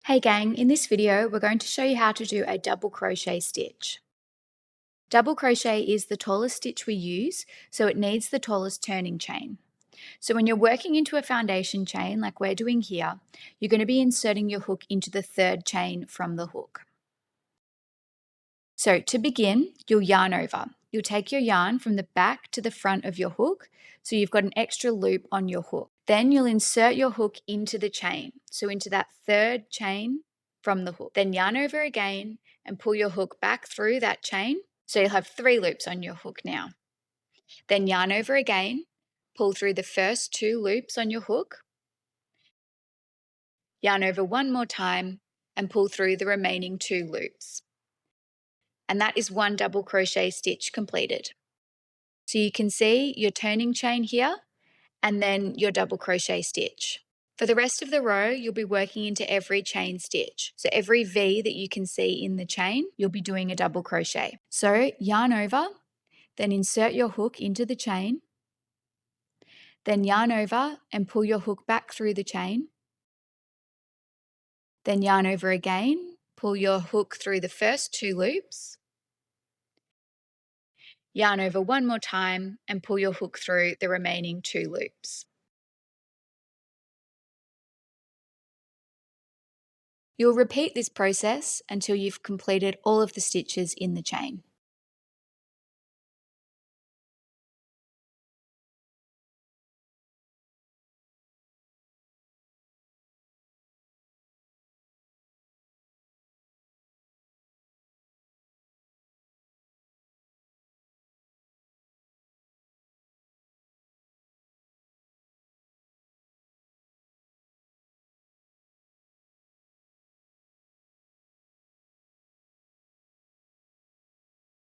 Hey gang, in this video we're going to show you how to do a double crochet stitch. Double crochet is the tallest stitch we use, so it needs the tallest turning chain. So when you're working into a foundation chain like we're doing here, you're going to be inserting your hook into the third chain from the hook. So to begin, you'll yarn over. You'll take your yarn from the back to the front of your hook, so you've got an extra loop on your hook. Then you'll insert your hook into the chain, so into that third chain from the hook. Then yarn over again and pull your hook back through that chain, so you'll have 3 loops on your hook now. Then yarn over again, pull through the first 2 loops on your hook, yarn over one more time and pull through the remaining 2 loops. And that is one double crochet stitch completed. So you can see your turning chain here and then your double crochet stitch. For the rest of the row, you'll be working into every chain stitch. So every V that you can see in the chain, you'll be doing a double crochet. So yarn over, then insert your hook into the chain, then yarn over and pull your hook back through the chain, then yarn over again, pull your hook through the first 2 loops, yarn over one more time and pull your hook through the remaining 2 loops. You'll repeat this process until you've completed all of the stitches in the chain.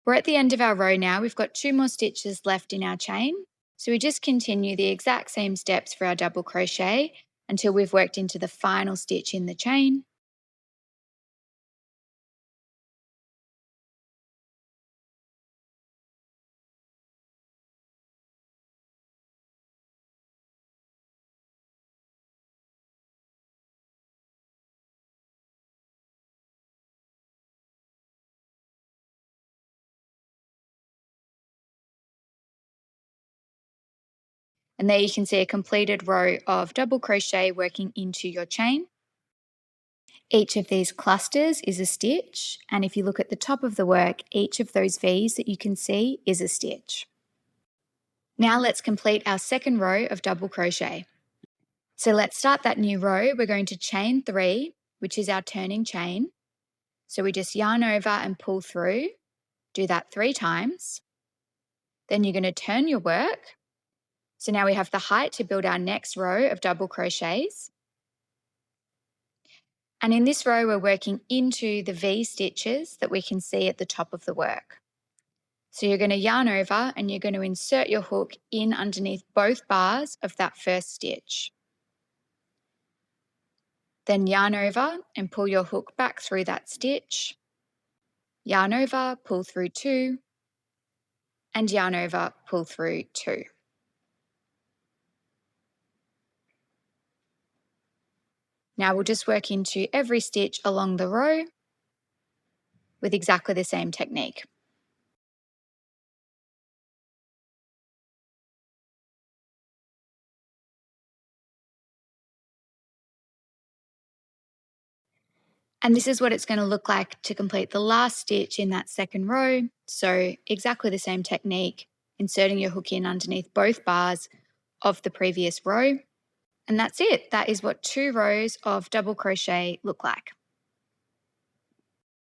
We're at the end of our row now. We've got 2 more stitches left in our chain. So we just continue the exact same steps for our double crochet until we've worked into the final stitch in the chain. And there you can see a completed row of double crochet working into your chain. Each of these clusters is a stitch, and if you look at the top of the work, each of those V's that you can see is a stitch. Now let's complete our second row of double crochet. So let's start that new row. We're going to chain 3, which is our turning chain. So we just yarn over and pull through, do that 3 times. Then you're going to turn your work. So now we have the height to build our next row of double crochets. And in this row, we're working into the V stitches that we can see at the top of the work. So you're going to yarn over and you're going to insert your hook in underneath both bars of that first stitch. Then yarn over and pull your hook back through that stitch. Yarn over, pull through 2, and yarn over, pull through 2. Now we'll just work into every stitch along the row with exactly the same technique. And this is what it's going to look like to complete the last stitch in that second row. So exactly the same technique, inserting your hook in underneath both bars of the previous row. And that's it. That is what 2 rows of double crochet look like.